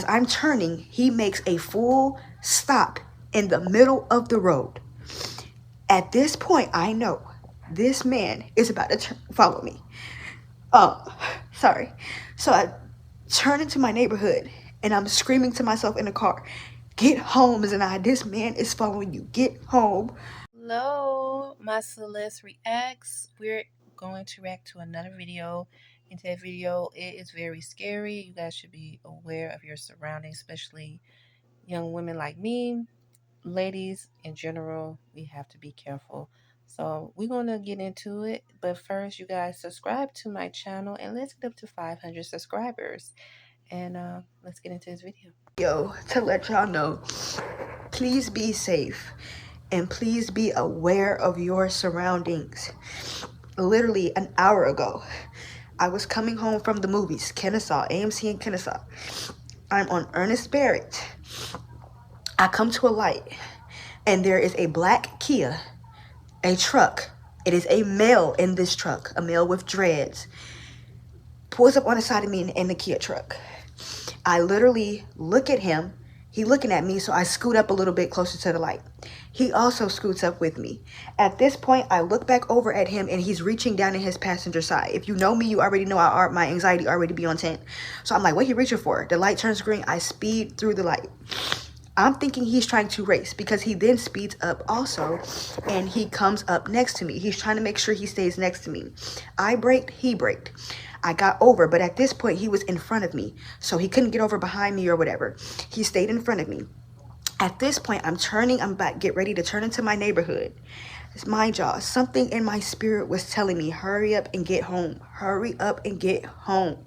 As I'm turning, he makes a full stop in the middle of the road. At this point, I know this man is about to follow me. Sorry. So I turn into my neighborhood and I'm screaming to myself in the car, "Get home, Zanai. This man is following you. Get home." Hello, my Celeste reacts. We're going to react to another video. In today's video, it is very scary. You guys should be aware of your surroundings, especially young women like me. Ladies in general, we have to be careful. So we're going to get into it. But first, you guys subscribe to my channel and let's get up to 500 subscribers. And let's get into this video. To let y'all know, please be safe and please be aware of your surroundings. Literally an hour ago, I was coming home from the movies, Kennesaw, AMC in Kennesaw. I'm on Ernest Barrett. I come to a light and there is a black Kia, a truck. It is a male in this truck, a male with dreads, pulls up on the side of me in the Kia truck. I literally look at him. He looking at me, so I scoot up a little bit closer to the light. He also scoots up with me. At this point, I look back over at him, and he's reaching down in his passenger side. If you know me, you already know my anxiety already be on 10. So I'm like, what he reaching for? The light turns green. I speed through the light. I'm thinking he's trying to race because he then speeds up also, and he comes up next to me. He's trying to make sure he stays next to me. I braked, he braked. I got over, but at this point, he was in front of me, so he couldn't get over behind me or whatever. He stayed in front of me. At this point, I'm about to get ready to turn into my neighborhood. Mind y'all, something in my spirit was telling me, hurry up and get home. Hurry up and get home.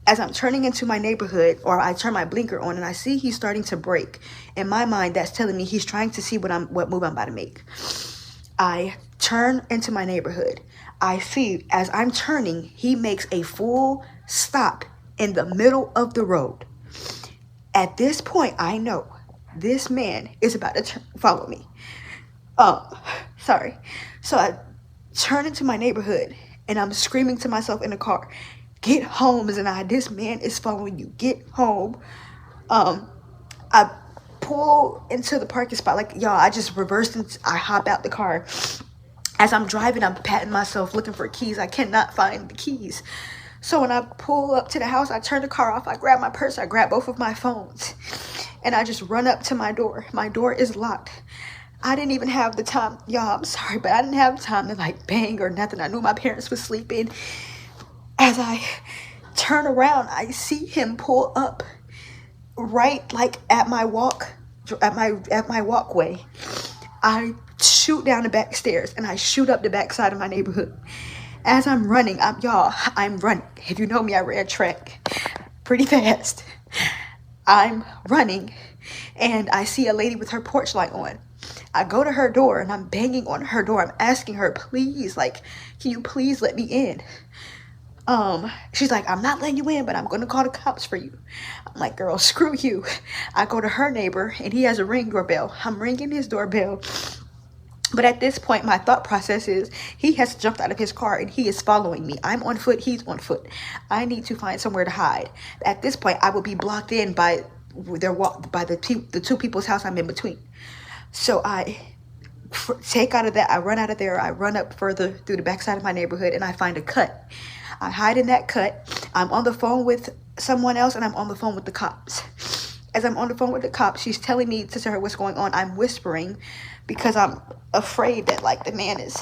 As I'm turning into my neighborhood, or I turn my blinker on and I see he's starting to brake. In my mind, that's telling me he's trying to see what move I'm about to make. I turn into my neighborhood. I see as I'm turning, he makes a full stop in the middle of the road. At this point, I know this man is about to follow me. Sorry. So I turn into my neighborhood and I'm screaming to myself in the car, "Get home, Zanai. This man is following you. Get home." I pull into the parking spot. Like, y'all, I just reversed and I hop out the car. As I'm driving, I'm patting myself, looking for keys. I cannot find the keys. So when I pull up to the house, I turn the car off. I grab my purse. I grab both of my phones. And I just run up to my door. My door is locked. I didn't even have the time. Y'all, I'm sorry, but I didn't have time to like bang or nothing. I knew my parents were sleeping. As I turn around, I see him pull up right like at my walkway. I shoot down the back stairs and I shoot up the back side of my neighborhood. As I'm running, I'm running. If you know me, I ran track pretty fast. I'm running and I see a lady with her porch light on. I go to her door and I'm banging on her door. I'm asking her, please, like, can you please let me in? She's like, "I'm not letting you in, but I'm gonna call the cops for you." I'm like, "Girl, screw you." I go to her neighbor and he has a Ring doorbell. I'm ringing his doorbell. But at this point, my thought process is he has jumped out of his car and he is following me. I'm on foot, he's on foot. I need to find somewhere to hide. At this point, I will be blocked in by the two people's house I'm in between. So I take out of that, I run out of there, I run up further through the backside of my neighborhood and I find a cut. I hide in that cut. I'm on the phone with someone else and I'm on the phone with the cops. As I'm on the phone with the cops, she's telling me to tell her what's going on. I'm whispering because I'm afraid that like the man is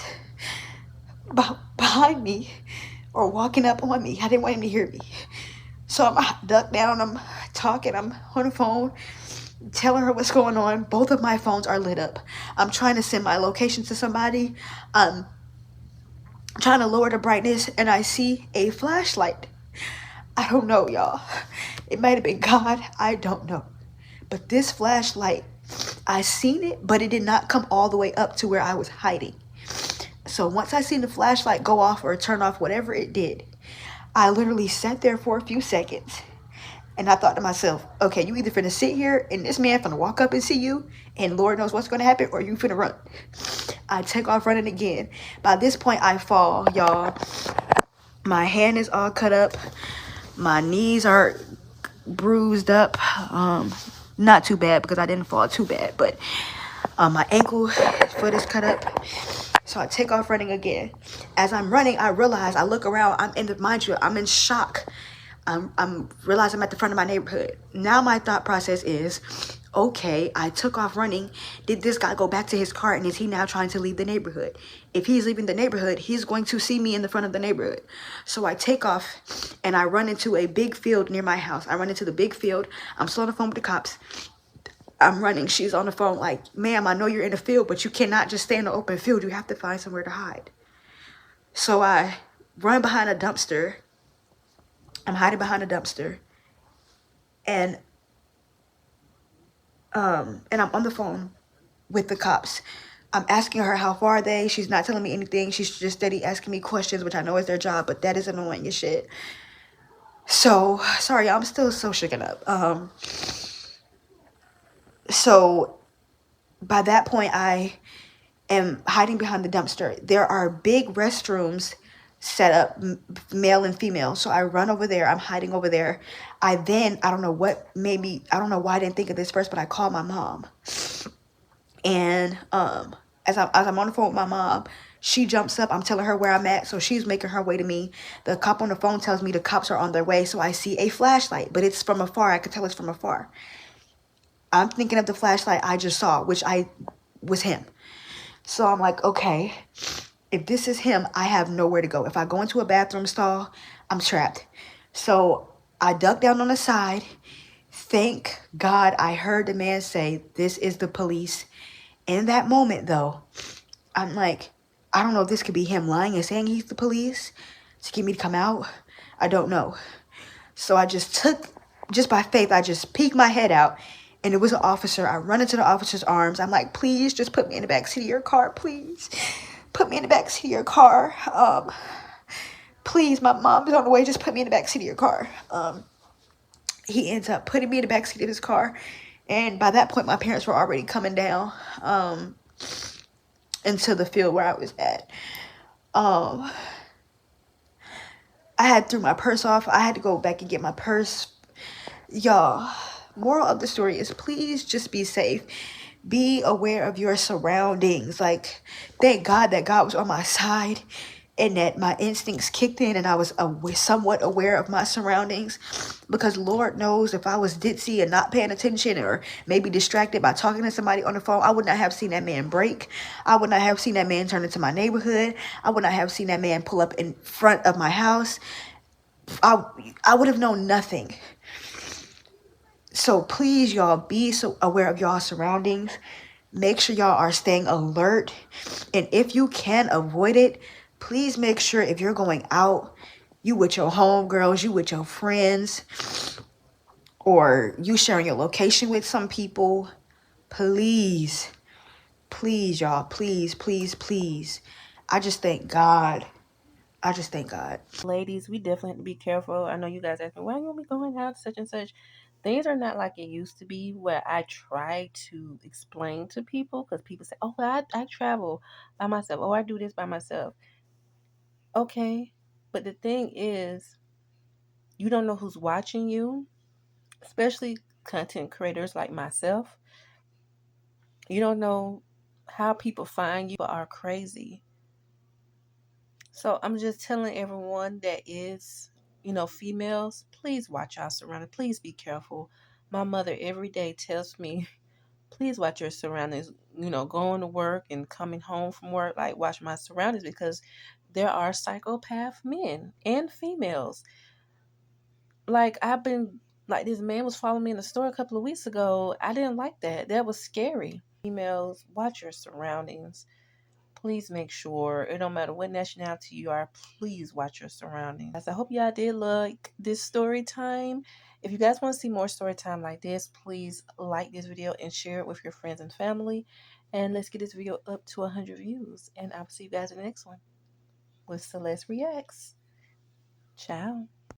behind me or walking up on me. I didn't want him to hear me. So I'm ducked down, I'm talking, I'm on the phone, telling her what's going on. Both of my phones are lit up. I'm trying to send my location to somebody. Trying to lower the brightness and I see a flashlight. I don't know, y'all. It might have been God. I don't know. But this flashlight, I seen it, but it did not come all the way up to where I was hiding. So once I seen the flashlight go off or turn off, whatever it did, I literally sat there for a few seconds. And I thought to myself, okay, you either finna sit here and this man finna walk up and see you and Lord knows what's gonna happen, or you finna run. I take off running again. By this point, I fall, y'all. My hand is all cut up. My knees are bruised up. Not too bad because I didn't fall too bad, but my ankle foot is cut up. So I take off running again. As I'm running, I realize, I look around, mind you, I'm in shock. I'm realizing I'm at the front of my neighborhood. Now my thought process is, okay, I took off running. Did this guy go back to his car, and is he now trying to leave the neighborhood? If he's leaving the neighborhood, he's going to see me in the front of the neighborhood. So I take off and I run into a big field near my house. I run into the big field. I'm still on the phone with the cops. I'm running. She's on the phone like, ma'am, I know you're in the field, but you cannot just stay in the open field. You have to find somewhere to hide. So I run behind a dumpster. I'm hiding behind a dumpster. And I'm on the phone with the cops. I'm asking her how far are they. She's not telling me anything. She's just steady asking me questions, which I know is their job, but that is annoying as shit. So sorry, I'm still so shaken up. So by that point, I am hiding behind the dumpster. There are big restrooms set up, male and female. So I run over there. I'm hiding over there. I don't know what made me, I don't know why I didn't think of this first, but I called my mom. And as I'm on the phone with my mom, she jumps up. I'm telling her where I'm at, so she's making her way to me. The cop on the phone tells me the cops are on their way, so I see a flashlight, but it's from afar. I could tell it's from afar. I'm thinking of the flashlight I just saw, which I was him. So I'm like, okay, if this is him, I have nowhere to go. If I go into a bathroom stall, I'm trapped. So I duck down on the side. Thank God I heard the man say, "This is the police." In that moment, though, I'm like, I don't know if this could be him lying and saying he's the police to get me to come out. I don't know. So just by faith, I just peeked my head out, and it was an officer. I run into the officer's arms. I'm like, please just put me in the backseat of your car, please. Put me in the backseat of your car. Please, my mom is on the way. Just put me in the backseat of your car. He ends up putting me in the backseat of his car. And by that point, my parents were already coming down into the field where I was at. I had threw my purse off. I had to go back and get my purse. Y'all, moral of the story is please just be safe. Be aware of your surroundings. Like, thank God that God was on my side and that my instincts kicked in and I was somewhat aware of my surroundings, because Lord knows if I was ditzy and not paying attention or maybe distracted by talking to somebody on the phone, I would not have seen that man break. I would not have seen that man turn into my neighborhood. I would not have seen that man pull up in front of my house. I would have known nothing. So please, y'all, be so aware of y'all surroundings. Make sure y'all are staying alert. And if you can avoid it, please make sure if you're going out, you with your homegirls, you with your friends, or you sharing your location with some people. Please, please, y'all, please, please, please. I just thank God. Ladies, we definitely have to be careful. I know you guys ask me, why you be going out such and such? Things are not like it used to be, where I try to explain to people, because people say, oh, I travel by myself. Oh, I do this by myself. Okay. But the thing is, you don't know who's watching you, especially content creators like myself. You don't know how people find you. People are crazy. So I'm just telling everyone that is, females, please watch our surroundings. Please be careful. My mother every day tells me, please watch your surroundings. Going to work and coming home from work, like watch my surroundings, because there are psychopath men and females. Like this man was following me in the store a couple of weeks ago. I didn't like that. That was scary. Females, watch your surroundings. Please make sure, it don't matter what nationality you are, please watch your surroundings. I hope y'all did like this story time. If you guys want to see more story time like this, please like this video and share it with your friends and family. And let's get this video up to 100 views. And I'll see you guys in the next one with Celeste Reacts. Ciao.